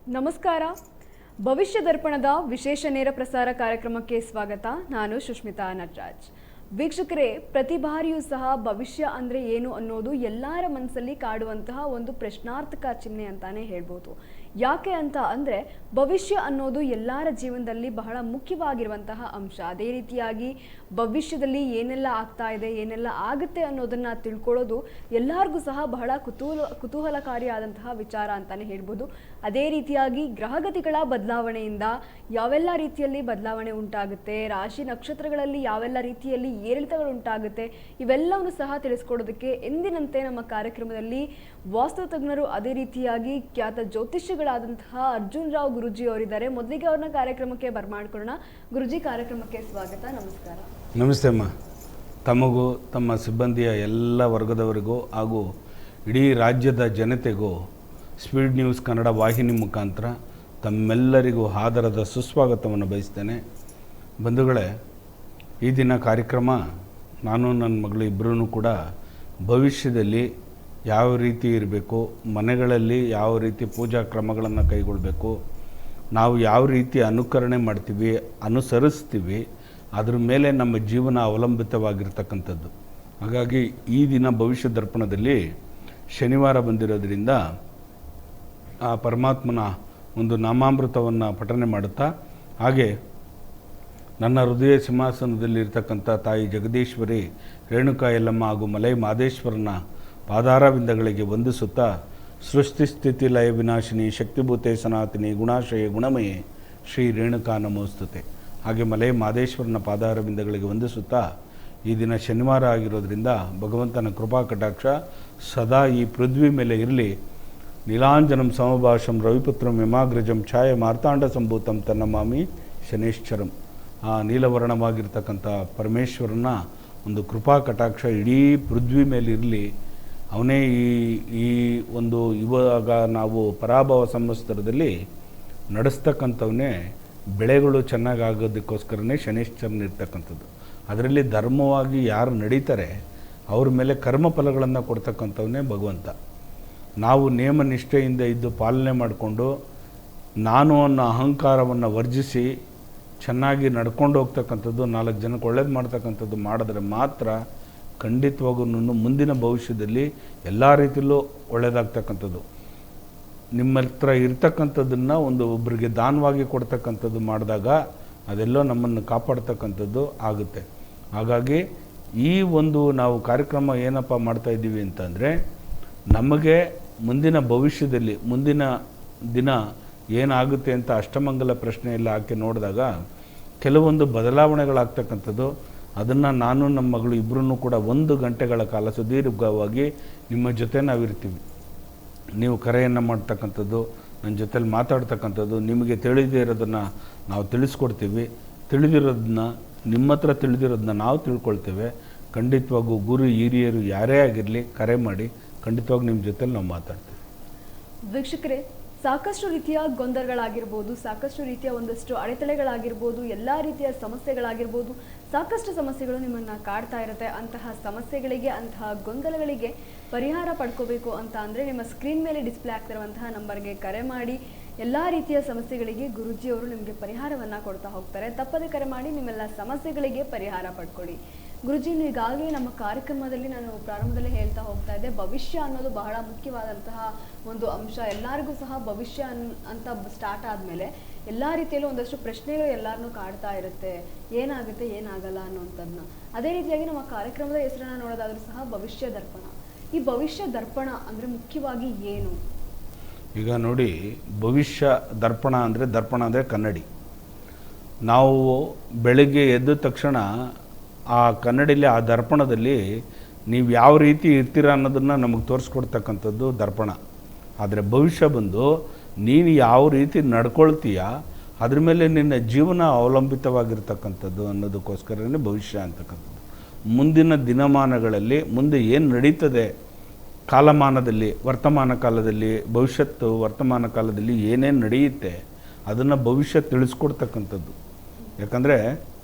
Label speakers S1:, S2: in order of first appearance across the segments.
S1: ನಮಸ್ಕಾರ. ಭವಿಷ್ಯ ದರ್ಪಣದ ವಿಶೇಷ ನೇರ ಪ್ರಸಾರ ಕಾರ್ಯಕ್ರಮಕ್ಕೆ ಸ್ವಾಗತ. ನಾನು ಸುಷ್ಮಿತಾ ನಟರಾಜ್. ವೀಕ್ಷಕರೇ, ಪ್ರತಿ ಬಾರಿಯೂ ಸಹ ಭವಿಷ್ಯ ಅಂದರೆ ಏನು ಅನ್ನೋದು ಎಲ್ಲರ ಮನಸ್ಸಲ್ಲಿ ಕಾಡುವಂತಹ ಒಂದು ಪ್ರಶ್ನಾರ್ಥಕ ಚಿಹ್ನೆ ಅಂತಾನೆ ಹೇಳ್ಬೋದು. ಯಾಕೆ ಅಂತ ಅಂದರೆ ಭವಿಷ್ಯ ಅನ್ನೋದು ಎಲ್ಲರ ಜೀವನದಲ್ಲಿ ಬಹಳ ಮುಖ್ಯವಾಗಿರುವಂತಹ ಅಂಶ. ಅದೇ ರೀತಿಯಾಗಿ ಭವಿಷ್ಯದಲ್ಲಿ ಏನೆಲ್ಲ ಆಗ್ತಾ ಇದೆ, ಏನೆಲ್ಲ ಆಗುತ್ತೆ ಅನ್ನೋದನ್ನು ತಿಳ್ಕೊಳ್ಳೋದು ಎಲ್ಲರಿಗೂ ಸಹ ಬಹಳ ಕುತೂಹಲಕಾರಿಯಾದಂತಹ ವಿಚಾರ ಅಂತಾನೆ ಹೇಳ್ಬೋದು. ಅದೇ ರೀತಿಯಾಗಿ ಗ್ರಹಗತಿಗಳ ಬದಲಾವಣೆಯಿಂದ ಯಾವೆಲ್ಲ ರೀತಿಯಲ್ಲಿ ಬದಲಾವಣೆ ಉಂಟಾಗುತ್ತೆ, ರಾಶಿ ನಕ್ಷತ್ರಗಳಲ್ಲಿ ಯಾವೆಲ್ಲ ರೀತಿಯಲ್ಲಿ ಏರಿಳಿತಗಳು ಉಂಟಾಗುತ್ತೆ, ಇವೆಲ್ಲವನ್ನು ಸಹ ತಿಳಿಸ್ಕೊಡೋದಕ್ಕೆ ಎಂದಿನಂತೆ ನಮ್ಮ ಕಾರ್ಯಕ್ರಮದಲ್ಲಿ ವಾಸ್ತು ತಜ್ಞರು ಅದೇ ರೀತಿಯಾಗಿ ಖ್ಯಾತ ಜ್ಯೋತಿಷ್ಯಗಳಾದಂತಹ ಅರ್ಜುನ್ ರಾವ್ ಗುರುಜಿ ಅವರಿದ್ದಾರೆ. ಮೊದಲಿಗೆ ಅವ್ರನ್ನ ಕಾರ್ಯಕ್ರಮಕ್ಕೆ ಬರ್ಮಾಡ್ಕೊಳ್ಳೋಣ. ಗುರುಜಿ, ಕಾರ್ಯಕ್ರಮಕ್ಕೆ ಸ್ವಾಗತ. ನಮಸ್ಕಾರ.
S2: ನಮಸ್ತೆ ಅಮ್ಮ. ತಮಗೂ ತಮ್ಮ ಸಿಬ್ಬಂದಿಯ ಎಲ್ಲ ವರ್ಗದವರಿಗೂ ಹಾಗೂ ಇಡೀ ರಾಜ್ಯದ ಜನತೆಗೂ ಸ್ಪೀಡ್ ನ್ಯೂಸ್ ಕನ್ನಡ ವಾಹಿನಿ ಮುಖಾಂತರ ತಮ್ಮೆಲ್ಲರಿಗೂ ಆದರದ ಸುಸ್ವಾಗತವನ್ನು ಬಯಸ್ತೇನೆ. ಬಂಧುಗಳೇ, ಈ ದಿನ ಕಾರ್ಯಕ್ರಮ ನಾನು ನನ್ನ ಮಗಳು ಇಬ್ಬರೂ ಕೂಡ ಭವಿಷ್ಯದಲ್ಲಿ ಯಾವ ರೀತಿ ಇರಬೇಕು, ಮನೆಗಳಲ್ಲಿ ಯಾವ ರೀತಿ ಪೂಜಾ ಕ್ರಮಗಳನ್ನು ಕೈಗೊಳ್ಳಬೇಕು, ನಾವು ಯಾವ ರೀತಿ ಅನುಕರಣೆ ಮಾಡ್ತೀವಿ, ಅನುಸರಿಸ್ತೀವಿ, ಅದ್ರ ಮೇಲೆ ನಮ್ಮ ಜೀವನ ಅವಲಂಬಿತವಾಗಿರ್ತಕ್ಕಂಥದ್ದು. ಹಾಗಾಗಿ ಈ ದಿನ ಭವಿಷ್ಯ ದರ್ಪಣದಲ್ಲಿ ಶನಿವಾರ ಬಂದಿರೋದ್ರಿಂದ ಆ ಪರಮಾತ್ಮನ ಒಂದು ನಾಮಾಮೃತವನ್ನು ಪಠನೆ ಮಾಡುತ್ತಾ, ಹಾಗೆ ನನ್ನ ಹೃದಯ ಸಿಂಹಾಸನದಲ್ಲಿರ್ತಕ್ಕಂಥ ತಾಯಿ ಜಗದೀಶ್ವರಿ ರೇಣುಕಾ ಯಲ್ಲಮ್ಮ ಹಾಗೂ ಮಲೈ ಮಾದೇಶ್ವರನ ಪಾದಾರವಿಂದಗಳಿಗೆ ವಂದಿಸುತ್ತಾ, ಸೃಷ್ಟಿ ಸ್ಥಿತಿ ಲಯ ವಿನಾಶಿನಿ ಶಕ್ತಿಭೂತೆ ಸನಾತನಿ ಗುಣಾಶ್ರಯ ಗುಣಮಯೇ ಶ್ರೀ ರೇಣುಕಾ ನಮೋಸ್ತುತೆ. ಹಾಗೆ ಮಲೈ ಮಾದೇಶ್ವರನ ಪಾದಾರವಿಂದಗಳಿಗೆ ವಂದಿಸುತ್ತಾ, ಈ ದಿನ ಶನಿವಾರ ಆಗಿರೋದ್ರಿಂದ ಭಗವಂತನ ಕೃಪಾ ಕಟಾಕ್ಷ ಸದಾ ಈ ಪೃಥ್ವಿ ಮೇಲೆ ಇರಲಿ. ನೀಲಾಂಜನಂ ಸಮಭಾಷಂ ರವಿಪುತ್ರಂ ಯಮಾಗ್ರಜಂ ಛಾಯ ಮಾರ್ತಾಂಡ ಸಂಭೂತಂ ತನ್ನಮಾಮಿ ಶನೇಶ್ವರಂ. ಆ ನೀಲವರ್ಣವಾಗಿರ್ತಕ್ಕಂಥ ಪರಮೇಶ್ವರನ ಒಂದು ಕೃಪಾ ಕಟಾಕ್ಷ ಇಡೀ ಪೃಥ್ವಿ ಮೇಲೆ ಇರಲಿ. ಅವನೇ ಈ ಒಂದು ಇವಾಗ ನಾವು ಪರಾಭವ ಸಂವತ್ಸರದಲ್ಲಿ ನಡೆಸ್ತಕ್ಕಂಥವನ್ನೇ ಬೆಳೆಗಳು ಚೆನ್ನಾಗಾಗೋದಕ್ಕೋಸ್ಕರನೇ ಶನೇಶ್ವರನ ಇರ್ತಕ್ಕಂಥದ್ದು. ಅದರಲ್ಲಿ ಧರ್ಮವಾಗಿ ಯಾರು ನಡೀತಾರೆ ಅವ್ರ ಮೇಲೆ ಕರ್ಮ ಫಲಗಳನ್ನು ಕೊಡ್ತಕ್ಕಂಥವನ್ನೇ ಭಗವಂತ. ನಾವು ನೇಮ ನಿಷ್ಠೆಯಿಂದ ಇದ್ದು ಪಾಲನೆ ಮಾಡಿಕೊಂಡು ನಾನು ಅನ್ನೋ ಅಹಂಕಾರವನ್ನು ವರ್ಜಿಸಿ ಚೆನ್ನಾಗಿ ನಡ್ಕೊಂಡು ಹೋಗ್ತಕ್ಕಂಥದ್ದು, 4 ಜನಕ್ಕೆ ಒಳ್ಳೇದು ಮಾಡ್ತಕ್ಕಂಥದ್ದು ಮಾಡಿದ್ರೆ ಮಾತ್ರ ಖಂಡಿತವಾಗೂ ಮುಂದಿನ ಭವಿಷ್ಯದಲ್ಲಿ ಎಲ್ಲ ರೀತಿಯಲ್ಲೂ ಒಳ್ಳೆಯದಾಗ್ತಕ್ಕಂಥದ್ದು. ನಿಮ್ಮ ಹತ್ರ ಇರ್ತಕ್ಕಂಥದ್ದನ್ನು ಒಬ್ಬರಿಗೆ ದಾನವಾಗಿ ಕೊಡ್ತಕ್ಕಂಥದ್ದು ಮಾಡಿದಾಗ ಅದೆಲ್ಲೋ ನಮ್ಮನ್ನು ಕಾಪಾಡ್ತಕ್ಕಂಥದ್ದು ಆಗುತ್ತೆ. ಹಾಗಾಗಿ ಈ ಒಂದು ನಾವು ಕಾರ್ಯಕ್ರಮ ಏನಪ್ಪ ಮಾಡ್ತಾಯಿದ್ದೀವಿ ಅಂತಂದರೆ, ನಮಗೆ ಮುಂದಿನ ಭವಿಷ್ಯದಲ್ಲಿ ಮುಂದಿನ ದಿನ ಏನಾಗುತ್ತೆ ಅಂತ ಅಷ್ಟಮಂಗಲ ಪ್ರಶ್ನೆಯಲ್ಲಿ ಹಾಕಿ ನೋಡಿದಾಗ ಕೆಲವೊಂದು ಬದಲಾವಣೆಗಳಾಗ್ತಕ್ಕಂಥದ್ದು. ಅದನ್ನು ನಾನು ನಮ್ಮ ಮಗಳು ಇಬ್ಬರೂ ಕೂಡ 1 ಗಂಟೆಗಳ ಕಾಲ ಸುದೀರ್ಘವಾಗಿ ನಿಮ್ಮ ಜೊತೆ ನಾವಿರ್ತೀವಿ. ನೀವು ಕರೆಯನ್ನು ಮಾಡ್ತಕ್ಕಂಥದ್ದು, ನನ್ನ ಜೊತೆಲಿ ಮಾತಾಡ್ತಕ್ಕಂಥದ್ದು, ನಿಮಗೆ ತಿಳಿದೇ ಇರೋದನ್ನು ನಾವು ತಿಳಿಸ್ಕೊಡ್ತೀವಿ, ತಿಳಿದಿರೋದನ್ನ ನಿಮ್ಮ ಹತ್ರ ತಿಳಿದಿರೋದನ್ನ ನಾವು ತಿಳ್ಕೊಳ್ತೇವೆ. ಖಂಡಿತವಾಗೂ ಗುರು ಹಿರಿಯರು ಯಾರೇ ಆಗಿರಲಿ ಕರೆ ಮಾಡಿ ಖಂಡಿತವಾಗಿ ನಿಮ್ಮ ಜೊತೆಲಿ ನಾವು ಮಾತಾಡ್ತೀವಿ.
S1: ವೀಕ್ಷಕರೇ, ಸಾಕಷ್ಟು ರೀತಿಯ ಗೊಂದಲಗಳಾಗಿರ್ಬೋದು, ಸಾಕಷ್ಟು ರೀತಿಯ ಒಂದಷ್ಟು ಅಡೆತಡೆಗಳಾಗಿರ್ಬೋದು, ಎಲ್ಲ ರೀತಿಯ ಸಮಸ್ಯೆಗಳಾಗಿರ್ಬೋದು, ಸಾಕಷ್ಟು ಸಮಸ್ಯೆಗಳು ನಿಮ್ಮನ್ನು ಕಾಡ್ತಾ ಇರುತ್ತೆ. ಅಂತಹ ಸಮಸ್ಯೆಗಳಿಗೆ, ಅಂತಹ ಗೊಂದಲಗಳಿಗೆ ಪರಿಹಾರ ಪಡ್ಕೋಬೇಕು ಅಂತ ಅಂದರೆ ನಿಮ್ಮ ಸ್ಕ್ರೀನ್ ಮೇಲೆ ಡಿಸ್ಪ್ಲೇ ಆಗ್ತಿರುವಂತಹ ನಂಬರ್ಗೆ ಕರೆ ಮಾಡಿ ಎಲ್ಲ ರೀತಿಯ ಸಮಸ್ಯೆಗಳಿಗೆ ಗುರೂಜಿಯವರು ನಿಮಗೆ ಪರಿಹಾರವನ್ನು ಕೊಡ್ತಾ ಹೋಗ್ತಾರೆ. ತಪ್ಪದೆ ಕರೆ ಮಾಡಿ ನಿಮ್ಮೆಲ್ಲ ಸಮಸ್ಯೆಗಳಿಗೆ ಪರಿಹಾರ ಪಡ್ಕೊಳ್ಳಿ. ಗುರುಜಿ, ಈಗಾಗಲೇ ನಮ್ಮ ಕಾರ್ಯಕ್ರಮದಲ್ಲಿ ನಾನು ಪ್ರಾರಂಭದಲ್ಲಿ ಹೇಳ್ತಾ ಹೋಗ್ತಾ ಇದ್ದೆ, ಭವಿಷ್ಯ ಅನ್ನೋದು ಬಹಳ ಮುಖ್ಯವಾದಂತಹ ಒಂದು ಅಂಶ. ಎಲ್ಲರಿಗೂ ಸಹ ಭವಿಷ್ಯ ಅಂತ ಸ್ಟಾರ್ಟ್ ಆದಮೇಲೆ ಎಲ್ಲ ರೀತಿಯಲ್ಲೂ ಒಂದಷ್ಟು ಪ್ರಶ್ನೆಗಳು ಎಲ್ಲರನ್ನೂ ಕಾಡ್ತಾ ಇರುತ್ತೆ, ಏನಾಗುತ್ತೆ ಏನಾಗಲ್ಲ ಅನ್ನೋಂಥದ್ದನ್ನ. ಅದೇ ರೀತಿಯಾಗಿ ನಮ್ಮ ಕಾರ್ಯಕ್ರಮದ ಹೆಸರನ್ನು ನೋಡೋದಾದ್ರೂ ಸಹ ಭವಿಷ್ಯ ದರ್ಪಣ. ಈ ಭವಿಷ್ಯ ದರ್ಪಣ ಅಂದರೆ ಮುಖ್ಯವಾಗಿ ಏನು?
S2: ಈಗ ನೋಡಿ, ಭವಿಷ್ಯ ದರ್ಪಣ ಅಂದರೆ ಕನ್ನಡಿ. ನಾವು ಬೆಳಗ್ಗೆ ಎದ್ದ ತಕ್ಷಣ ಆ ಕನ್ನಡಿಲಿ, ಆ ದರ್ಪಣದಲ್ಲಿ ನೀವು ಯಾವ ರೀತಿ ಇರ್ತೀರ ಅನ್ನೋದನ್ನು ನಮಗೆ ತೋರಿಸ್ಕೊಡ್ತಕ್ಕಂಥದ್ದು ದರ್ಪಣ. ಆದರೆ ಭವಿಷ್ಯ ಬಂದು ನೀನು ಯಾವ ರೀತಿ ನಡ್ಕೊಳ್ತೀಯ ಅದ್ರ ಮೇಲೆ ನಿನ್ನ ಜೀವನ ಅವಲಂಬಿತವಾಗಿರ್ತಕ್ಕಂಥದ್ದು ಅನ್ನೋದಕ್ಕೋಸ್ಕರನೇ ಭವಿಷ್ಯ ಅಂತಕ್ಕಂಥದ್ದು. ಮುಂದಿನ ದಿನಮಾನಗಳಲ್ಲಿ ಮುಂದೆ ಏನು ನಡೀತದೆ ಕಾಲಮಾನದಲ್ಲಿ, ವರ್ತಮಾನ ಕಾಲದಲ್ಲಿ, ಭವಿಷ್ಯತ್ತು ವರ್ತಮಾನ ಕಾಲದಲ್ಲಿ ಏನೇನು ನಡೆಯುತ್ತೆ ಅದನ್ನು ಭವಿಷ್ಯ ತಿಳಿಸ್ಕೊಡ್ತಕ್ಕಂಥದ್ದು. ಯಾಕಂದರೆ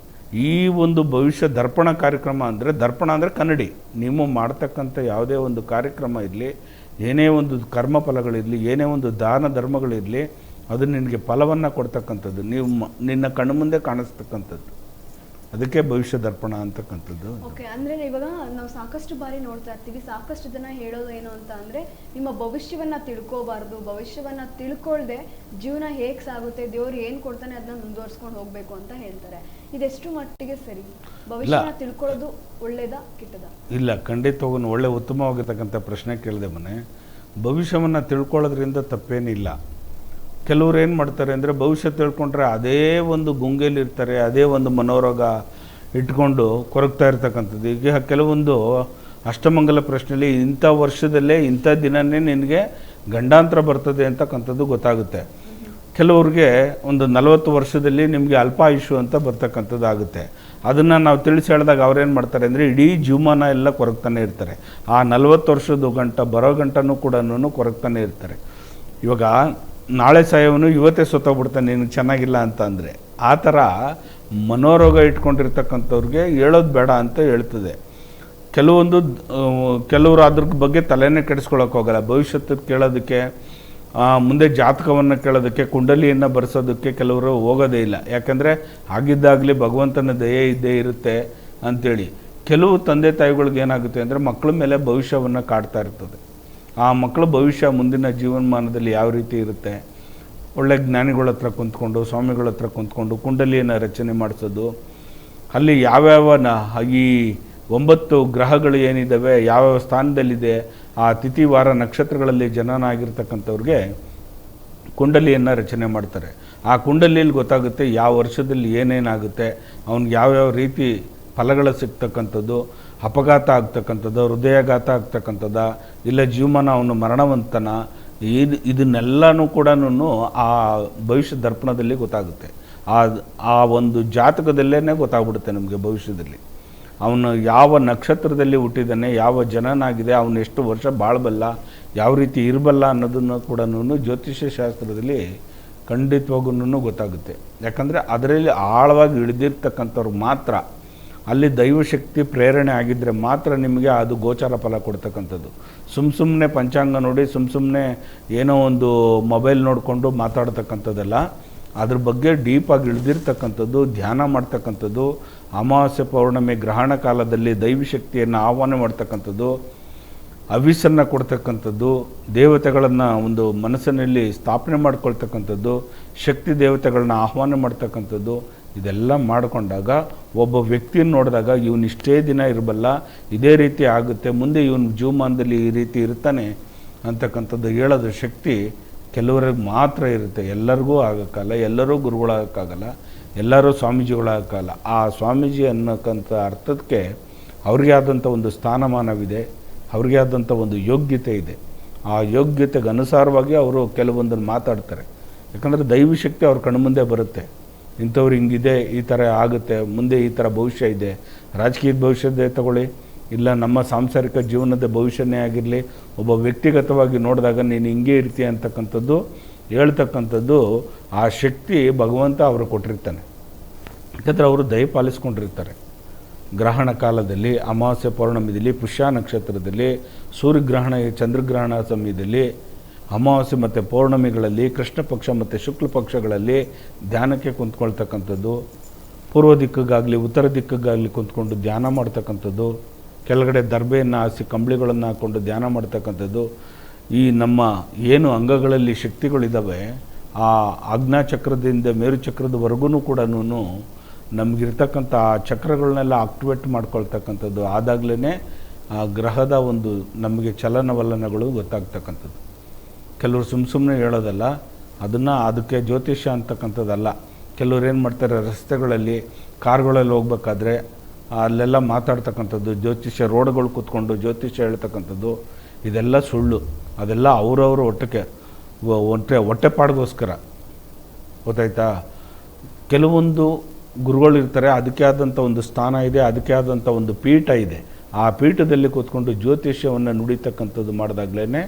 S2: ಈ ಒಂದು ಭವಿಷ್ಯ ದರ್ಪಣ ಕಾರ್ಯಕ್ರಮ ಅಂದರೆ, ದರ್ಪಣ ಅಂದರೆ ಕನ್ನಡಿ. ನೀವು ಮಾಡ್ತಕ್ಕಂಥ ಯಾವುದೇ ಒಂದು ಕಾರ್ಯಕ್ರಮ ಇರಲಿ, ಏನೇ ಒಂದು ಕರ್ಮಫಲಗಳಿರಲಿ, ಏನೇ ಒಂದು ದಾನ ಧರ್ಮಗಳಿರಲಿ, ಅದು ನಿನಗೆ ಫಲವನ್ನು ಕೊಡ್ತಕ್ಕಂಥದ್ದು, ನಿನ್ನ ಕಣ್ಣು ಮುಂದೆ ಕಾಣಿಸ್ತಕ್ಕಂಥದ್ದು. ಅದಕ್ಕೆ ಭವಿಷ್ಯ ದರ್ಪಣ ಅಂತಕ್ಕಂಥದ್ದು.
S1: ಓಕೆ, ಅಂದರೆ ಇವಾಗ ನಾವು ಸಾಕಷ್ಟು ಬಾರಿ ನೋಡ್ತಾ ಇರ್ತೀವಿ, ಸಾಕಷ್ಟು ಜನ ಹೇಳೋದು ಏನು ಅಂತ ಅಂದರೆ, ನಿಮ್ಮ ಭವಿಷ್ಯವನ್ನು ತಿಳ್ಕೋಬಾರ್ದು, ಭವಿಷ್ಯವನ್ನು ತಿಳ್ಕೊಳ್ದೆ ಜೀವನ ಹೇಗೆ ಸಾಗುತ್ತೆ, ದೇವ್ರು ಏನು ಕೊಡ್ತಾನೆ ಅದನ್ನ ಮುಂದುವರ್ಸ್ಕೊಂಡು ಹೋಗಬೇಕು ಅಂತ ಹೇಳ್ತಾರೆ. ಇದೆಷ್ಟು ಮಟ್ಟಿಗೆ ಸರಿ? ಭವಿಷ್ಯನ ತಿಳ್ಕೊಳ್ಳೋದು ಒಳ್ಳೇದಾ ಕೆಟ್ಟದಾ?
S2: ಇಲ್ಲ, ಖಂಡಿತವಾಗೂ ಒಳ್ಳೆ ಉತ್ತಮವಾಗಿರ್ತಕ್ಕಂಥ ಪ್ರಶ್ನೆ ಕೇಳಿದೆ ಮನೆ. ಭವಿಷ್ಯವನ್ನು ತಿಳ್ಕೊಳ್ಳೋದ್ರಿಂದ ತಪ್ಪೇನಿಲ್ಲ. ಕೆಲವ್ರು ಏನು ಮಾಡ್ತಾರೆ ಅಂದರೆ, ಭವಿಷ್ಯ ತಿಳ್ಕೊಂಡ್ರೆ ಅದೇ ಒಂದು ಗುಂಗೇಲಿರ್ತಾರೆ, ಅದೇ ಒಂದು ಮನೋರೋಗ ಇಟ್ಕೊಂಡು ಕೊರಗ್ತಾ ಇರ್ತಕ್ಕಂಥದ್ದು. ಈಗ ಕೆಲವೊಂದು ಅಷ್ಟಮಂಗಲ ಪ್ರಶ್ನೆಯಲ್ಲಿ ಇಂಥ ವರ್ಷದಲ್ಲೇ ಇಂಥ ದಿನವೇ ನಿನಗೆ ಗಂಡಾಂತರ ಬರ್ತದೆ ಅಂತಕ್ಕಂಥದ್ದು ಗೊತ್ತಾಗುತ್ತೆ. ಕೆಲವ್ರಿಗೆ ಒಂದು 40 ವರ್ಷದಲ್ಲಿ ನಿಮಗೆ ಅಲ್ಪಾಯುಷು ಅಂತ ಬರ್ತಕ್ಕಂಥದ್ದು ಆಗುತ್ತೆ. ಅದನ್ನು ನಾವು ತಿಳಿಸಿ ಹೇಳಿದಾಗ ಅವ್ರೇನು ಮಾಡ್ತಾರೆ ಅಂದರೆ, ಇಡೀ ಜೀವಮಾನ ಎಲ್ಲ ಕೊರಗ್ತಾನೆ ಇರ್ತಾರೆ. ಆ 40 ವರ್ಷದ ಗಂಟ ಬರೋ ಗಂಟನೂ ಕೂಡ ಕೊರಗ್ತಾನೆ ಇರ್ತಾರೆ. ಇವಾಗ ನಾಳೆ ಸಾಯವನು ಇವತ್ತೇ ಸೊತ್ತೋಗ್ಬಿಡ್ತಾನೆ ನಿನಗೆ ಚೆನ್ನಾಗಿಲ್ಲ ಅಂತ ಅಂದರೆ, ಆ ಥರ ಮನೋರೋಗ ಇಟ್ಕೊಂಡಿರ್ತಕ್ಕಂಥವ್ರಿಗೆ ಹೇಳೋದು ಬೇಡ ಅಂತ ಹೇಳ್ತದೆ. ಕೆಲವರು ಅದ್ರ ಬಗ್ಗೆ ತಲೆನೇ ಕೆಡಿಸ್ಕೊಳ್ಳೋಕೆ ಹೋಗಲ್ಲ. ಭವಿಷ್ಯದ ಕೇಳೋದಕ್ಕೆ, ಮುಂದೆ ಜಾತಕವನ್ನು ಕೇಳೋದಕ್ಕೆ, ಕುಂಡಲಿಯನ್ನು ಬರೆಸೋದಕ್ಕೆ ಕೆಲವರು ಹೋಗೋದೇ ಇಲ್ಲ. ಯಾಕಂದರೆ ಆಗಿದ್ದಾಗಲೇ ಭಗವಂತನ ದಯೆ ಇದ್ದೇ ಇರುತ್ತೆ ಅಂಥೇಳಿ. ಕೆಲವು ತಂದೆ ತಾಯಿಗಳಿಗೆ ಏನಾಗುತ್ತೆ ಅಂದರೆ, ಮಕ್ಕಳ ಮೇಲೆ ಭವಿಷ್ಯವನ್ನು ಕಾಡ್ತಾ ಇರ್ತದೆ. ಆ ಮಕ್ಕಳ ಭವಿಷ್ಯ ಮುಂದಿನ ಜೀವನಮಾನದಲ್ಲಿ ಯಾವ ರೀತಿ ಇರುತ್ತೆ, ಒಳ್ಳೆ ಜ್ಞಾನಿಗಳ ಹತ್ರ ಕುಂತ್ಕೊಂಡು, ಸ್ವಾಮಿಗಳ ಹತ್ರ ಕುಂತ್ಕೊಂಡು ಕುಂಡಲಿಯನ್ನು ರಚನೆ ಮಾಡಿಸೋದು, ಅಲ್ಲಿ ಯಾವ್ಯಾವ ಈ 9 ಗ್ರಹಗಳು ಏನಿದ್ದಾವೆ, ಯಾವ್ಯಾವ ಸ್ಥಾನದಲ್ಲಿದೆ, ಆ ತಿಥಿ ವಾರ ನಕ್ಷತ್ರಗಳಲ್ಲಿ ಜನನ ಆಗಿರ್ತಕ್ಕಂಥವ್ರಿಗೆ ಕುಂಡಲಿಯನ್ನು ರಚನೆ ಮಾಡ್ತಾರೆ. ಆ ಕುಂಡಲಿಯಲ್ಲಿ ಗೊತ್ತಾಗುತ್ತೆ ಯಾವ ವರ್ಷದಲ್ಲಿ ಏನೇನಾಗುತ್ತೆ, ಅವ್ನಿಗೆ ಯಾವ್ಯಾವ ರೀತಿ ಫಲಗಳು ಸಿಗ್ತಕ್ಕಂಥದ್ದು, ಅಪಘಾತ ಆಗ್ತಕ್ಕಂಥದ್ದು, ಹೃದಯಾಘಾತ ಆಗ್ತಕ್ಕಂಥದ್ದು, ಇಲ್ಲ ಜೀವಮಾನ ಅವನು ಮರಣವಂತನ, ಇದನ್ನೆಲ್ಲನೂ ಕೂಡ ಆ ಭವಿಷ್ಯ ದರ್ಪಣದಲ್ಲಿ ಗೊತ್ತಾಗುತ್ತೆ. ಆ ಒಂದು ಜಾತಕದಲ್ಲೇ ಗೊತ್ತಾಗ್ಬಿಡುತ್ತೆ ನಮಗೆ ಭವಿಷ್ಯದಲ್ಲಿ. ಅವನು ಯಾವ ನಕ್ಷತ್ರದಲ್ಲಿ ಹುಟ್ಟಿದ್ದಾನೆ, ಯಾವ ಜನನಾಗಿದೆ, ಅವನು ಎಷ್ಟು ವರ್ಷ ಬಾಳಬಲ್ಲ, ಯಾವ ರೀತಿ ಇರಬಲ್ಲ ಅನ್ನೋದನ್ನು ಕೂಡ ಜ್ಯೋತಿಷ್ಯ ಶಾಸ್ತ್ರದಲ್ಲಿ ಖಂಡಿತವಾಗೂ ಗೊತ್ತಾಗುತ್ತೆ. ಯಾಕಂದರೆ ಅದರಲ್ಲಿ ಆಳವಾಗಿ ಇಳಿದಿರ್ತಕ್ಕಂಥವ್ರು ಮಾತ್ರ, ಅಲ್ಲಿ ದೈವಶಕ್ತಿ ಪ್ರೇರಣೆ ಆಗಿದ್ದರೆ ಮಾತ್ರ ನಿಮಗೆ ಅದು ಗೋಚಾರ ಫಲ ಕೊಡ್ತಕ್ಕಂಥದ್ದು. ಸುಮ್ಮನೆ ಪಂಚಾಂಗ ನೋಡಿ, ಸುಮ್ಮನೆ ಏನೋ ಒಂದು ಮೊಬೈಲ್ ನೋಡಿಕೊಂಡು ಮಾತಾಡ್ತಕ್ಕಂಥದ್ದಲ್ಲ. ಅದ್ರ ಬಗ್ಗೆ ಡೀಪಾಗಿ ಇಳಿದಿರ್ತಕ್ಕಂಥದ್ದು, ಧ್ಯಾನ ಮಾಡ್ತಕ್ಕಂಥದ್ದು, ಅಮಾವಾಸ್ಯೆ ಪೌರ್ಣಮಿ ಗ್ರಹಣ ಕಾಲದಲ್ಲಿ ದೈವಶಕ್ತಿಯನ್ನು ಆಹ್ವಾನ ಮಾಡ್ತಕ್ಕಂಥದ್ದು, ಹವಿಸ್ಸನ್ನು ಕೊಡ್ತಕ್ಕಂಥದ್ದು, ದೇವತೆಗಳನ್ನು ಒಂದು ಮನಸ್ಸಿನಲ್ಲಿ ಸ್ಥಾಪನೆ ಮಾಡ್ಕೊಳ್ತಕ್ಕಂಥದ್ದು, ಶಕ್ತಿ ದೇವತೆಗಳನ್ನ ಆಹ್ವಾನ ಮಾಡ್ತಕ್ಕಂಥದ್ದು, ಇದೆಲ್ಲ ಮಾಡಿಕೊಂಡಾಗ ಒಬ್ಬ ವ್ಯಕ್ತಿಯನ್ನು ನೋಡಿದಾಗ ಇವನು ಇಷ್ಟೇ ದಿನ ಇರಬಲ್ಲ, ಇದೇ ರೀತಿ ಆಗುತ್ತೆ, ಮುಂದೆ ಇವನು ಜೀವಮಾನದಲ್ಲಿ ಈ ರೀತಿ ಇರ್ತಾನೆ ಅಂತಕ್ಕಂಥದ್ದು ಹೇಳೋದ್ರ ಶಕ್ತಿ ಕೆಲವರಿಗೆ ಮಾತ್ರ ಇರುತ್ತೆ. ಎಲ್ಲರಿಗೂ ಆಗೋಕ್ಕಲ್ಲ, ಎಲ್ಲರೂ ಗುರುಗಳಾಗೋಕ್ಕಾಗಲ್ಲ, ಎಲ್ಲರೂ ಸ್ವಾಮೀಜಿಗಳಾಗೋಕ್ಕಲ್ಲ. ಆ ಸ್ವಾಮೀಜಿ ಅನ್ನೋಕ್ಕಂಥ ಅರ್ಥಕ್ಕೆ ಅವ್ರಿಗೆ ಆದಂಥ ಒಂದು ಸ್ಥಾನಮಾನವಿದೆ, ಅವ್ರಿಗೆ ಆದಂಥ ಒಂದು ಯೋಗ್ಯತೆ ಇದೆ. ಆ ಯೋಗ್ಯತೆಗೆ ಅನುಸಾರವಾಗಿ ಅವರು ಕೆಲವೊಂದನ್ನು ಮಾತಾಡ್ತಾರೆ. ಯಾಕಂದರೆ ದೈವಶಕ್ತಿ ಅವ್ರ ಕಣ್ಮುಂದೆ ಬರುತ್ತೆ. ಇಂಥವ್ರು ಹಿಂಗಿದೆ, ಈ ಥರ ಆಗುತ್ತೆ, ಮುಂದೆ ಈ ಥರ ಭವಿಷ್ಯ ಇದೆ. ರಾಜಕೀಯದ ಭವಿಷ್ಯದ್ದೇ ತಗೊಳ್ಳಿ, ಇಲ್ಲ ನಮ್ಮ ಸಾಂಸಾರಿಕ ಜೀವನದ ಭವಿಷ್ಯನೇ ಆಗಿರಲಿ, ಒಬ್ಬ ವ್ಯಕ್ತಿಗತವಾಗಿ ನೋಡಿದಾಗ ನೀನು ಹಿಂಗೆ ಇರ್ತೀಯ ಅಂತಕ್ಕಂಥದ್ದು ಹೇಳ್ತಕ್ಕಂಥದ್ದು ಆ ಶಕ್ತಿ ಭಗವಂತ ಅವರು ಕೊಟ್ಟಿರ್ತಾನೆ. ಯಾಕಂದರೆ ಅವರು ದಯ ಪಾಲಿಸ್ಕೊಂಡಿರ್ತಾರೆ. ಗ್ರಹಣ ಕಾಲದಲ್ಲಿ, ಅಮಾವಾಸ್ಯೆ ಪೌರ್ಣಮಿದಲ್ಲಿ, ಪುಷ್ಯ ನಕ್ಷತ್ರದಲ್ಲಿ, ಸೂರ್ಯಗ್ರಹಣ ಚಂದ್ರಗ್ರಹಣ ಸಮಯದಲ್ಲಿ, ಅಮಾವಾಸ್ಯೆ ಮತ್ತು ಪೌರ್ಣಮಿಗಳಲ್ಲಿ, ಕೃಷ್ಣ ಪಕ್ಷ ಮತ್ತು ಶುಕ್ಲ ಪಕ್ಷಗಳಲ್ಲಿ ಧ್ಯಾನಕ್ಕೆ ಕುಂತ್ಕೊಳ್ತಕ್ಕಂಥದ್ದು, ಪೂರ್ವ ದಿಕ್ಕಿಗಾಗಲಿ ಉತ್ತರ ದಿಕ್ಕಿಗಾಗಲಿ ಕುಂತ್ಕೊಂಡು ಧ್ಯಾನ ಮಾಡ್ತಕ್ಕಂಥದ್ದು, ಕೆಳಗಡೆ ದರ್ಬೆಯನ್ನು ಹಾಸಿ ಕಂಬಳಿಗಳನ್ನು ಹಾಕ್ಕೊಂಡು ಧ್ಯಾನ ಮಾಡ್ತಕ್ಕಂಥದ್ದು, ಈ ನಮ್ಮ ಏನು ಅಂಗಗಳಲ್ಲಿ ಶಕ್ತಿಗಳಿದ್ದಾವೆ, ಆ ಆಜ್ಞಾಚಕ್ರದಿಂದ ಮೇರುಚಕ್ರದವರೆಗೂ ಕೂಡ ನಮಗಿರ್ತಕ್ಕಂಥ ಆ ಚಕ್ರಗಳನ್ನೆಲ್ಲ ಆಕ್ಟಿವೇಟ್ ಮಾಡ್ಕೊಳ್ತಕ್ಕಂಥದ್ದು ಆದಾಗಲೇ ಆ ಗ್ರಹದ ಒಂದು ನಮಗೆ ಚಲನವಲನಗಳು ಗೊತ್ತಾಗ್ತಕ್ಕಂಥದ್ದು. ಕೆಲವರು ಸುಮ್ಮನೆ ಹೇಳೋದಲ್ಲ, ಅದಕ್ಕೆ ಜ್ಯೋತಿಷ್ಯ ಅಂತಕ್ಕಂಥದ್ದಲ್ಲ. ಕೆಲವ್ರು ಏನು ಮಾಡ್ತಾರೆ, ರಸ್ತೆಗಳಲ್ಲಿ ಕಾರ್ಗಳಲ್ಲಿ ಹೋಗ್ಬೇಕಾದ್ರೆ ಅಲ್ಲೆಲ್ಲ ಮಾತಾಡ್ತಕ್ಕಂಥದ್ದು, ಜ್ಯೋತಿಷ್ಯ ರೋಡ್ಗಳು ಕೂತ್ಕೊಂಡು ಜ್ಯೋತಿಷ್ಯ ಹೇಳ್ತಕ್ಕಂಥದ್ದು, ಇದೆಲ್ಲ ಸುಳ್ಳು. ಅದೆಲ್ಲ ಅವರವರು ಹೊಟ್ಟೆಪಾಡಿಗೋಸ್ಕರ, ಗೊತ್ತಾಯ್ತಾ? ಕೆಲವೊಂದು ಗುರುಗಳಿರ್ತಾರೆ, ಅದಕ್ಕೆ ಆದಂಥ ಒಂದು ಸ್ಥಾನ ಇದೆ, ಅದಕ್ಕೆ ಆದಂಥ ಒಂದು ಪೀಠ ಇದೆ. ಆ ಪೀಠದಲ್ಲಿ ಕೂತ್ಕೊಂಡು ಜ್ಯೋತಿಷ್ಯವನ್ನು ನುಡಿತಕ್ಕಂಥದ್ದು ಮಾಡಿದಾಗಲೇ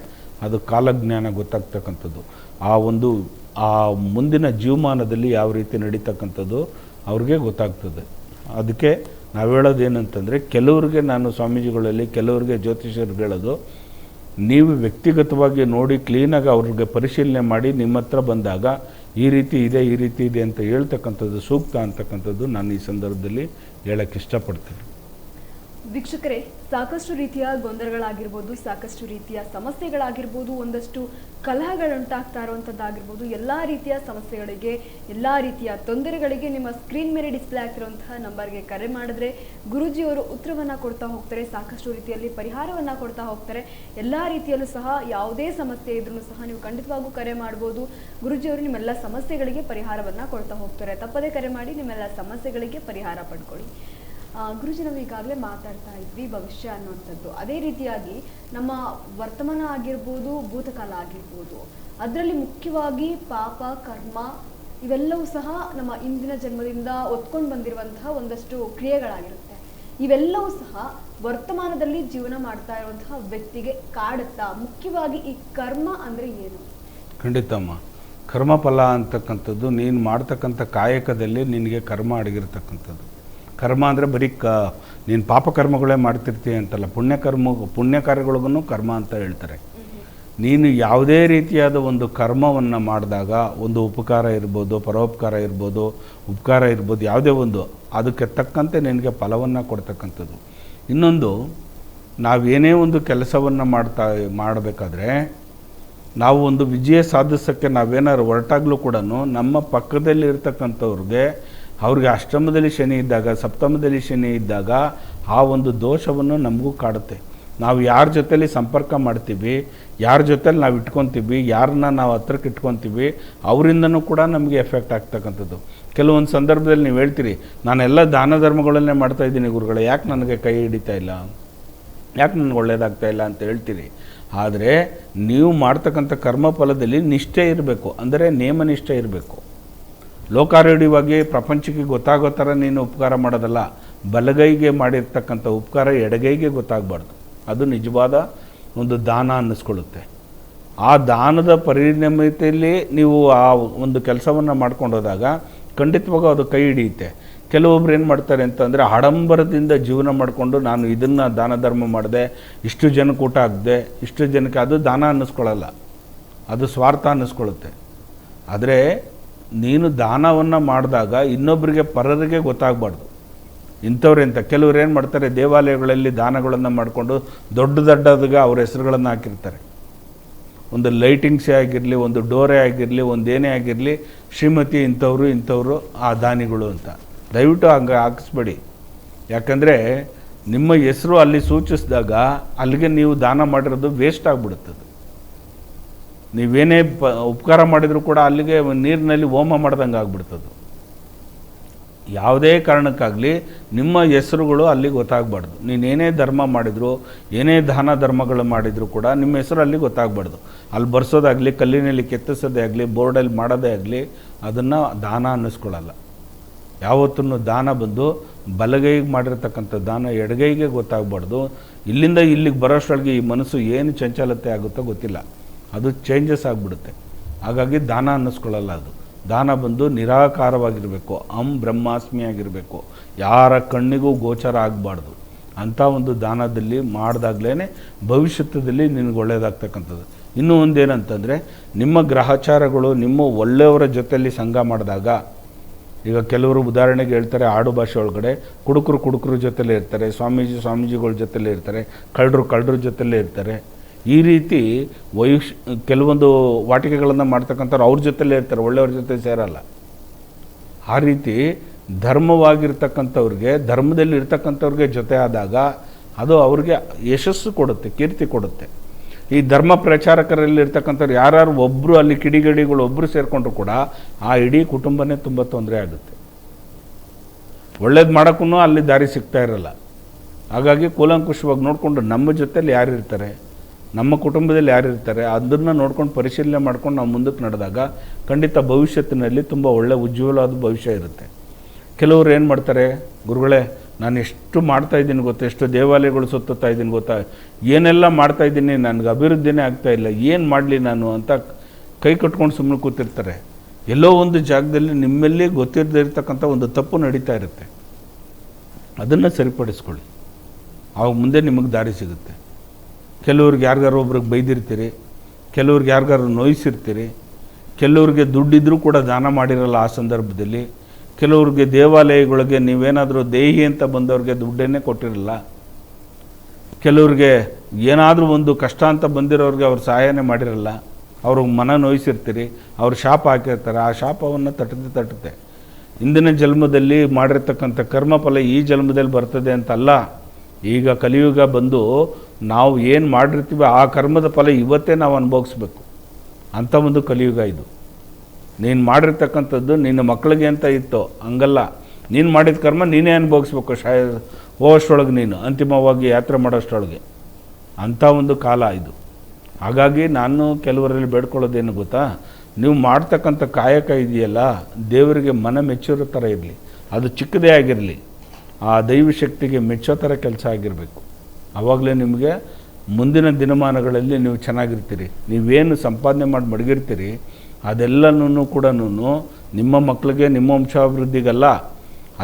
S2: ಅದು ಕಾಲಜ್ಞಾನ ಗೊತ್ತಾಗ್ತಕ್ಕಂಥದ್ದು. ಆ ಮುಂದಿನ ಜೀವಮಾನದಲ್ಲಿ ಯಾವ ರೀತಿ ನಡೀತಕ್ಕಂಥದ್ದು ಅವ್ರಿಗೆ ಗೊತ್ತಾಗ್ತದೆ. ಅದಕ್ಕೆ ನಾವು ಹೇಳೋದೇನಂತಂದರೆ, ಕೆಲವ್ರಿಗೆ ನಾನು ಸ್ವಾಮೀಜಿಗಳಲ್ಲಿ ಕೆಲವ್ರಿಗೆ ಜ್ಯೋತಿಷ್ಯರಿಗೆ ಹೇಳೋದು, ನೀವು ವ್ಯಕ್ತಿಗತವಾಗಿ ನೋಡಿ ಕ್ಲೀನಾಗಿ ಅವ್ರಿಗೆ ಪರಿಶೀಲನೆ ಮಾಡಿ ನಿಮ್ಮ ಹತ್ರ ಬಂದಾಗ ಈ ರೀತಿ ಇದೆ ಅಂತ ಹೇಳ್ತಕ್ಕಂಥದ್ದು ಸೂಕ್ತ ಅಂತಕ್ಕಂಥದ್ದು ನಾನು ಈ ಸಂದರ್ಭದಲ್ಲಿ ಹೇಳಕ್ಕೆ ಇಷ್ಟಪಡ್ತೀನಿ.
S1: ವೀಕ್ಷಕರೇ, ಸಾಕಷ್ಟು ರೀತಿಯ ಗೊಂದಲಗಳಾಗಿರ್ಬೋದು, ಸಾಕಷ್ಟು ರೀತಿಯ ಸಮಸ್ಯೆಗಳಾಗಿರ್ಬೋದು, ಒಂದಷ್ಟು ಕಲಹಗಳುಂಟಾಗ್ತಾ ಇರುವಂಥದ್ದಾಗಿರ್ಬೋದು, ಎಲ್ಲ ರೀತಿಯ ಸಮಸ್ಯೆಗಳಿಗೆ, ಎಲ್ಲ ರೀತಿಯ ತೊಂದರೆಗಳಿಗೆ ನಿಮ್ಮ ಸ್ಕ್ರೀನ್ ಮೇಲೆ ಡಿಸ್ಪ್ಲೇ ಆಗ್ತಿರುವಂತಹ ನಂಬರ್ಗೆ ಕರೆ ಮಾಡಿದ್ರೆ ಗುರೂಜಿಯವರು ಉತ್ತರವನ್ನು ಕೊಡ್ತಾ ಹೋಗ್ತಾರೆ, ಸಾಕಷ್ಟು ರೀತಿಯಲ್ಲಿ ಪರಿಹಾರವನ್ನು ಕೊಡ್ತಾ ಹೋಗ್ತಾರೆ. ಎಲ್ಲ ರೀತಿಯಲ್ಲೂ ಸಹ ಯಾವುದೇ ಸಮಸ್ಯೆ ಇದ್ರೂ ಸಹ ನೀವು ಖಂಡಿತವಾಗೂ ಕರೆ ಮಾಡ್ಬೋದು. ಗುರೂಜಿಯವರು ನಿಮ್ಮೆಲ್ಲ ಸಮಸ್ಯೆಗಳಿಗೆ ಪರಿಹಾರವನ್ನು ಕೊಡ್ತಾ ಹೋಗ್ತಾರೆ. ತಪ್ಪದೇ ಕರೆ ಮಾಡಿ ನಿಮ್ಮೆಲ್ಲ ಸಮಸ್ಯೆಗಳಿಗೆ ಪರಿಹಾರ ಪಡ್ಕೊಳ್ಳಿ. ಗುರೂಜಿ, ನಾವು ಈಗಾಗಲೇ ಮಾತಾಡ್ತಾ ಇದ್ವಿ ಭವಿಷ್ಯ ಅನ್ನುವಂಥದ್ದು. ಅದೇ ರೀತಿಯಾಗಿ ನಮ್ಮ ವರ್ತಮಾನ ಆಗಿರ್ಬೋದು, ಭೂತಕಾಲ ಆಗಿರ್ಬೋದು, ಅದರಲ್ಲಿ ಮುಖ್ಯವಾಗಿ ಪಾಪ, ಕರ್ಮ ಇವೆಲ್ಲವೂ ಸಹ ನಮ್ಮ ಇಂದಿನ ಜನ್ಮದಿಂದ ಒತ್ಕೊಂಡು ಬಂದಿರುವಂತಹ ಒಂದಷ್ಟು ಕ್ರಿಯೆಗಳಾಗಿರುತ್ತೆ. ಇವೆಲ್ಲವೂ ಸಹ ವರ್ತಮಾನದಲ್ಲಿ ಜೀವನ ಮಾಡ್ತಾ ಇರುವಂತಹ ವ್ಯಕ್ತಿಗೆ ಕಾಡುತ್ತಾ? ಮುಖ್ಯವಾಗಿ ಈ ಕರ್ಮ ಅಂದರೆ ಏನು?
S2: ಖಂಡಿತಮ್ಮ, ಕರ್ಮಫಲ ಅಂತಕ್ಕಂಥದ್ದು ನೀನು ಮಾಡ್ತಕ್ಕಂಥ ಕಾಯಕದಲ್ಲಿ ನಿನಗೆ ಕರ್ಮ ಅಡಗಿರ್ತಕ್ಕಂಥದ್ದು. ಕರ್ಮ ಅಂದರೆ ಬರೀ ನೀನು ಪಾಪಕರ್ಮಗಳೇ ಮಾಡ್ತಿರ್ತೀಯ ಅಂತಲ್ಲ, ಪುಣ್ಯ ಕಾರ್ಯಗಳಿಗೂ ಕರ್ಮ ಅಂತ ಹೇಳ್ತಾರೆ. ನೀನು ಯಾವುದೇ ರೀತಿಯಾದ ಒಂದು ಕರ್ಮವನ್ನು ಮಾಡಿದಾಗ, ಒಂದು ಉಪಕಾರ ಇರ್ಬೋದು, ಪರೋಪಕಾರ ಇರ್ಬೋದು, ಉಪಕಾರ ಇರ್ಬೋದು, ಯಾವುದೇ ಒಂದು ಅದಕ್ಕೆ ತಕ್ಕಂತೆ ನಿನಗೆ ಫಲವನ್ನು ಕೊಡ್ತಕ್ಕಂಥದ್ದು. ಇನ್ನೊಂದು, ನಾವೇನೇ ಒಂದು ಕೆಲಸವನ್ನು ಮಾಡಬೇಕಾದ್ರೆ ನಾವು ಒಂದು ವಿಜಯ ಸಾಧಿಸೋಕ್ಕೆ ನಾವೇನಾದ್ರು ಹೊರಟಾಗಲೂ ಕೂಡ ನಮ್ಮ ಪಕ್ಕದಲ್ಲಿ ಇರ್ತಕ್ಕಂಥವ್ರಿಗೆ, ಅವ್ರಿಗೆ ಅಷ್ಟಮದಲ್ಲಿ ಶನಿ ಇದ್ದಾಗ, ಸಪ್ತಮದಲ್ಲಿ ಶನಿ ಇದ್ದಾಗ ಆ ಒಂದು ದೋಷವನ್ನು ನಮಗೂ ಕಾಡುತ್ತೆ. ನಾವು ಯಾರ ಜೊತೆಲಿ ಸಂಪರ್ಕ ಮಾಡ್ತೀವಿ, ಯಾರ ಜೊತೆಲಿ ನಾವು ಇಟ್ಕೊತೀವಿ, ಯಾರನ್ನ ನಾವು ಹತ್ರಕ್ಕೆ ಇಟ್ಕೊತೀವಿ, ಅವರಿಂದನೂ ಕೂಡ ನಮಗೆ ಎಫೆಕ್ಟ್ ಆಗ್ತಕ್ಕಂಥದ್ದು. ಕೆಲವೊಂದು ಸಂದರ್ಭದಲ್ಲಿ ನೀವು ಹೇಳ್ತೀರಿ, ನಾನೆಲ್ಲ ದಾನ ಧರ್ಮಗಳನ್ನೇ ಮಾಡ್ತಾಯಿದ್ದೀನಿ ಗುರುಗಳೇ, ಯಾಕೆ ನನಗೆ ಕೈ ಹಿಡಿತಾ ಇಲ್ಲ, ಯಾಕೆ ನನಗೆ ಒಳ್ಳೇದಾಗ್ತಾ ಇಲ್ಲ ಅಂತ ಹೇಳ್ತೀರಿ. ಆದರೆ ನೀವು ಮಾಡ್ತಕ್ಕಂಥ ಕರ್ಮಫಲದಲ್ಲಿ ನಿಷ್ಠೆ ಇರಬೇಕು, ಅಂದರೆ ನೇಮನಿಷ್ಠೆ ಇರಬೇಕು. ಲೋಕಾರೂಢವಾಗಿ ಪ್ರಪಂಚಕ್ಕೆ ಗೊತ್ತಾಗೋ ಥರ ನೀನು ಉಪಕಾರ ಮಾಡೋದಲ್ಲ. ಬಲಗೈಗೆ ಮಾಡಿರ್ತಕ್ಕಂಥ ಉಪಕಾರ ಎಡಗೈಗೆ ಗೊತ್ತಾಗಬಾರ್ದು. ಅದು ನಿಜವಾದ ಒಂದು ದಾನ ಅನ್ನಿಸ್ಕೊಳ್ಳುತ್ತೆ. ಆ ದಾನದ ಪರಿಣಾಮತೆಯಲ್ಲಿ ನೀವು ಆ ಒಂದು ಕೆಲಸವನ್ನು ಮಾಡ್ಕೊಂಡು ಹೋದಾಗ ಖಂಡಿತವಾಗೂ ಅದು ಕೈ ಹಿಡಿಯುತ್ತೆ. ಕೆಲವೊಬ್ರು ಏನು ಮಾಡ್ತಾರೆ ಅಂತಂದರೆ, ಆಡಂಬರದಿಂದ ಜೀವನ ಮಾಡಿಕೊಂಡು ನಾನು ಇದನ್ನು ದಾನ ಧರ್ಮ ಮಾಡಿದೆ, ಇಷ್ಟು ಜನಕ್ಕೆ ಊಟ ಹಾಕಿದೆ, ಇಷ್ಟು ಜನಕ್ಕೆ, ಅದು ದಾನ ಅನ್ನಿಸ್ಕೊಳ್ಳಲ್ಲ, ಅದು ಸ್ವಾರ್ಥ ಅನ್ನಿಸ್ಕೊಳ್ಳುತ್ತೆ. ಆದರೆ ನೀನು ದಾನವನ್ನು ಮಾಡಿದಾಗ ಇನ್ನೊಬ್ಬರಿಗೆ, ಪರರಿಗೆ ಗೊತ್ತಾಗಬಾರ್ದು ಇಂಥವ್ರೆಂತ. ಕೆಲವ್ರು ಏನು ಮಾಡ್ತಾರೆ, ದೇವಾಲಯಗಳಲ್ಲಿ ದಾನಗಳನ್ನು ಮಾಡಿಕೊಂಡು ದೊಡ್ಡದಾಗಿ ಅವ್ರ ಹೆಸರುಗಳನ್ನು ಹಾಕಿರ್ತಾರೆ. ಒಂದು ಲೈಟಿಂಗ್ಸೇ ಆಗಿರಲಿ, ಒಂದು ಡೋರೇ ಆಗಿರಲಿ, ಒಂದೇನೇ ಆಗಿರಲಿ, ಶ್ರೀಮತಿ ಇಂಥವ್ರು ಆ ದಾನಿಗಳು ಅಂತ. ದಯವಿಟ್ಟು ಹಂಗೆ ಹಾಕಿಸ್ಬೇಡಿ. ಯಾಕಂದರೆ ನಿಮ್ಮ ಹೆಸರು ಅಲ್ಲಿ ಸೂಚಿಸಿದಾಗ ಅಲ್ಲಿಗೆ ನೀವು ದಾನ ಮಾಡಿರೋದು ವೇಸ್ಟ್ ಆಗಿಬಿಡುತ್ತದೆ. ನೀವೇನೇ ಉಪಕಾರ ಮಾಡಿದರೂ ಕೂಡ ಅಲ್ಲಿಗೆ ನೀರಿನಲ್ಲಿ ಹೋಮ ಮಾಡ್ದಂಗೆ ಆಗ್ಬಿಡ್ತದೆ. ಯಾವುದೇ ಕಾರಣಕ್ಕಾಗಲಿ ನಿಮ್ಮ ಹೆಸರುಗಳು ಅಲ್ಲಿಗೆ ಗೊತ್ತಾಗಬಾರ್ದು. ನೀನೇನೇ ಧರ್ಮ ಮಾಡಿದ್ರು, ಏನೇ ದಾನ ಧರ್ಮಗಳು ಮಾಡಿದರೂ ಕೂಡ ನಿಮ್ಮ ಹೆಸರು ಅಲ್ಲಿ ಗೊತ್ತಾಗಬಾರ್ದು. ಅಲ್ಲಿ ಬರ್ಸೋದಾಗಲಿ, ಕಲ್ಲಿನಲ್ಲಿ ಕೆತ್ತಿಸೋದೇ ಆಗಲಿ, ಬೋರ್ಡಲ್ಲಿ ಮಾಡೋದೇ ಆಗಲಿ, ಅದನ್ನು ದಾನ ಅನ್ನಿಸ್ಕೊಳ್ಳಲ್ಲ. ಯಾವತ್ತೂ ದಾನ ಬಂದು ಬಲಗೈಗೆ ಮಾಡಿರ್ತಕ್ಕಂಥ ದಾನ ಎಡಗೈಗೆ ಗೊತ್ತಾಗಬಾರ್ದು. ಇಲ್ಲಿಂದ ಇಲ್ಲಿಗೆ ಬರೋಷ್ಟೊಳಗೆ ಈ ಮನಸ್ಸು ಏನು ಚಂಚಲತೆ ಆಗುತ್ತೋ ಗೊತ್ತಿಲ್ಲ, ಅದು ಚೇಂಜಸ್ ಆಗಿಬಿಡುತ್ತೆ. ಹಾಗಾಗಿ ದಾನ ಅನ್ನಿಸ್ಕೊಳ್ಳಲ್ಲ. ಅದು ದಾನ ಬಂದು ನಿರಾಕಾರವಾಗಿರಬೇಕು, ಬ್ರಹ್ಮಾಸ್ಮಿ ಆಗಿರಬೇಕು, ಯಾರ ಕಣ್ಣಿಗೂ ಗೋಚರ ಆಗಬಾರ್ದು. ಅಂಥ ಒಂದು ದಾನದಲ್ಲಿ ಮಾಡಿದಾಗಲೇ ಭವಿಷ್ಯದಲ್ಲಿ ನಿನಗೆ ಒಳ್ಳೆಯದಾಗ್ತಕ್ಕಂಥದ್ದು. ಇನ್ನೂ ಒಂದೇನಂತಂದರೆ, ನಿಮ್ಮ ಗ್ರಹಚಾರಗಳು ನಿಮ್ಮ ಒಳ್ಳೆಯವರ ಜೊತೆಯಲ್ಲಿ ಸಂಘ ಮಾಡಿದಾಗ, ಈಗ ಕೆಲವರು ಉದಾಹರಣೆಗೆ ಹೇಳ್ತಾರೆ, ಆಡು ಭಾಷೆ ಒಳಗಡೆ ಕುಡುಕರು ಜೊತೆಲೇ ಇರ್ತಾರೆ, ಸ್ವಾಮೀಜಿಗಳ ಜೊತೆಲೇ ಇರ್ತಾರೆ, ಕಳ್ಳರ ಜೊತೆಲೇ ಇರ್ತಾರೆ. ಈ ರೀತಿ ಕೆಲವೊಂದು ವಾಟಿಕೆಗಳನ್ನು ಮಾಡ್ತಕ್ಕಂಥವ್ರು ಅವ್ರ ಜೊತೆಲೇ ಇರ್ತಾರೆ, ಒಳ್ಳೆಯವ್ರ ಜೊತೆ ಸೇರಲ್ಲ. ಆ ರೀತಿ ಧರ್ಮವಾಗಿರ್ತಕ್ಕಂಥವ್ರಿಗೆ, ಧರ್ಮದಲ್ಲಿ ಇರ್ತಕ್ಕಂಥವ್ರಿಗೆ ಜೊತೆ ಆದಾಗ ಅದು ಅವ್ರಿಗೆ ಯಶಸ್ಸು ಕೊಡುತ್ತೆ, ಕೀರ್ತಿ ಕೊಡುತ್ತೆ. ಈ ಧರ್ಮ ಪ್ರಚಾರಕರಲ್ಲಿ ಇರ್ತಕ್ಕಂಥವ್ರು ಯಾರು ಒಬ್ಬರು ಅಲ್ಲಿ ಕಿಡಿಗೇಡಿಗಳು ಒಬ್ಬರು ಸೇರಿಕೊಂಡ್ರು ಕೂಡ ಆ ಇಡೀ ಕುಟುಂಬನೇ ತುಂಬ ತೊಂದರೆ ಆಗುತ್ತೆ. ಒಳ್ಳೇದು ಮಾಡೋಕ್ಕೂ ಅಲ್ಲಿ ದಾರಿ ಸಿಗ್ತಾ ಇರಲ್ಲ. ಹಾಗಾಗಿ ಕೂಲಂಕುಷವಾಗಿ ನೋಡಿಕೊಂಡು ನಮ್ಮ ಜೊತೆಲಿ ಯಾರು ಇರ್ತಾರೆ, ನಮ್ಮ ಕುಟುಂಬದಲ್ಲಿ ಯಾರಿರ್ತಾರೆ, ಅದನ್ನು ನೋಡ್ಕೊಂಡು ಪರಿಶೀಲನೆ ಮಾಡ್ಕೊಂಡು ನಾವು ಮುಂದಕ್ಕೆ ನಡೆದಾಗ ಖಂಡಿತ ಭವಿಷ್ಯತ್ತಿನಲ್ಲಿ ತುಂಬ ಒಳ್ಳೆ ಉಜ್ವಲವಾದ ಭವಿಷ್ಯ ಇರುತ್ತೆ. ಕೆಲವರು ಏನು ಮಾಡ್ತಾರೆ, ಗುರುಗಳೇ ನಾನು ಎಷ್ಟು ಮಾಡ್ತಾಯಿದ್ದೀನಿ ಗೊತ್ತಾ, ಎಷ್ಟು ದೇವಾಲಯಗಳು ಸುತ್ತಾ ಇದ್ದೀನಿ ಗೊತ್ತಾ, ಏನೆಲ್ಲ ಮಾಡ್ತಾಯಿದ್ದೀನಿ, ನನಗೆ ಅಭಿವೃದ್ಧಿನೇ ಆಗ್ತಾಯಿಲ್ಲ, ಏನು ಮಾಡಲಿ ನಾನು ಅಂತ ಕೈ ಕಟ್ಕೊಂಡು ಸುಮ್ಮನೆ ಕೂತಿರ್ತಾರೆ. ಎಲ್ಲೋ ಒಂದು ಜಾಗದಲ್ಲಿ ನಿಮ್ಮಲ್ಲಿ ಗೊತ್ತಿರದಿರ್ತಕ್ಕಂಥ ಒಂದು ತಪ್ಪು ನಡೀತಾ ಇರುತ್ತೆ. ಅದನ್ನು ಸರಿಪಡಿಸ್ಕೊಳ್ಳಿ, ಆವಾಗ ಮುಂದೆ ನಿಮಗೆ ದಾರಿ ಸಿಗುತ್ತೆ. ಕೆಲವ್ರಿಗೆ ಯಾರಿಗಾರು ಒಬ್ರಿಗೆ ಬೈದಿರ್ತೀರಿ, ಕೆಲವ್ರಿಗೆ ಯಾರಿಗಾರು ನೋಯಿಸಿರ್ತೀರಿ, ಕೆಲವ್ರಿಗೆ ದುಡ್ಡಿದ್ರೂ ಕೂಡ ದಾನ ಮಾಡಿರಲ್ಲ ಆ ಸಂದರ್ಭದಲ್ಲಿ, ಕೆಲವ್ರಿಗೆ ದೇವಾಲಯಗಳಿಗೆ ನೀವೇನಾದರೂ ದೇಹಿ ಅಂತ ಬಂದವ್ರಿಗೆ ದುಡ್ಡನ್ನೇ ಕೊಟ್ಟಿರಲ್ಲ, ಕೆಲವ್ರಿಗೆ ಏನಾದರೂ ಒಂದು ಕಷ್ಟ ಅಂತ ಬಂದಿರೋರಿಗೆ ಅವ್ರು ಸಹಾಯನೇ ಮಾಡಿರಲ್ಲ, ಅವ್ರಿಗೆ ಮನ ನೋಯಿಸಿರ್ತೀರಿ, ಅವ್ರು ಶಾಪ ಹಾಕಿರ್ತಾರೆ, ಆ ಶಾಪವನ್ನು ತಟ್ಟುತ್ತೆ. ಇಂದಿನ ಜನ್ಮದಲ್ಲಿ ಮಾಡಿರ್ತಕ್ಕಂಥ ಕರ್ಮಫಲ ಈ ಜನ್ಮದಲ್ಲಿ ಬರ್ತದೆ ಅಂತಲ್ಲ. ಈಗ ಕಲಿಯುಗ ಬಂದು ನಾವು ಏನು ಮಾಡಿರ್ತೀವಿ ಆ ಕರ್ಮದ ಫಲ ಇವತ್ತೇ ನಾವು ಅನುಭವಿಸ್ಬೇಕು ಅಂಥ ಒಂದು ಕಲಿಯುಗ ಇದು. ನೀನು ಮಾಡಿರ್ತಕ್ಕಂಥದ್ದು ನಿನ್ನ ಮಕ್ಕಳಿಗೆ ಅಂತ ಇತ್ತು, ಹಂಗಲ್ಲ. ನೀನು ಮಾಡಿದ ಕರ್ಮ ನೀನೇ ಅನುಭವಿಸ್ಬೇಕು ಹೋಗೋಷ್ಟೊಳಗೆ, ನೀನು ಅಂತಿಮವಾಗಿ ಯಾತ್ರೆ ಮಾಡೋಷ್ಟೊಳಗೆ. ಅಂಥ ಒಂದು ಕಾಲ ಇದು. ಹಾಗಾಗಿ ನಾನು ಕೆಲವರಲ್ಲಿ ಬೇಡ್ಕೊಳ್ಳೋದೇನು ಗೊತ್ತಾ, ನೀವು ಮಾಡ್ತಕ್ಕಂಥ ಕಾಯಕ ಇದೆಯಲ್ಲ, ದೇವರಿಗೆ ಮನ ಮೆಚ್ಚಿರೋ ಥರ ಇರಲಿ, ಅದು ಚಿಕ್ಕದೇ ಆಗಿರಲಿ, ಆ ದೈವ ಶಕ್ತಿಗೆ ಮೆಚ್ಚೋ ಥರ ಕೆಲಸ ಆಗಿರಬೇಕು. ಆವಾಗಲೇ ನಿಮಗೆ ಮುಂದಿನ ದಿನಮಾನಗಳಲ್ಲಿ ನೀವು ಚೆನ್ನಾಗಿರ್ತೀರಿ. ನೀವೇನು ಸಂಪಾದನೆ ಮಾಡಿ ಮಡಗಿರ್ತೀರಿ ಅದೆಲ್ಲನೂ ಕೂಡ ನಿಮ್ಮ ಮಕ್ಕಳಿಗೆ, ನಿಮ್ಮ ವಂಶಾಭಿವೃದ್ಧಿಗಲ್ಲ,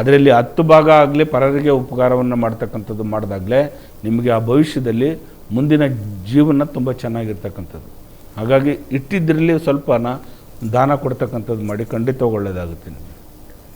S2: ಅದರಲ್ಲಿ 10 ಭಾಗ ಆಗಲಿ ಪರರಿಗೆ ಉಪಕಾರವನ್ನು ಮಾಡ್ತಕ್ಕಂಥದ್ದು ಮಾಡಿದಾಗಲೇ ನಿಮಗೆ ಆ ಭವಿಷ್ಯದಲ್ಲಿ ಮುಂದಿನ ಜೀವನ ತುಂಬ ಚೆನ್ನಾಗಿರ್ತಕ್ಕಂಥದ್ದು. ಹಾಗಾಗಿ ಇಟ್ಟಿದ್ದರಲ್ಲಿ ಸ್ವಲ್ಪನ ದಾನ ಕೊಡ್ತಕ್ಕಂಥದ್ದು ಮಾಡಿ, ಖಂಡಿತ ಒಳ್ಳೆಯದಾಗುತ್ತೆ ನಿಮಗೆ.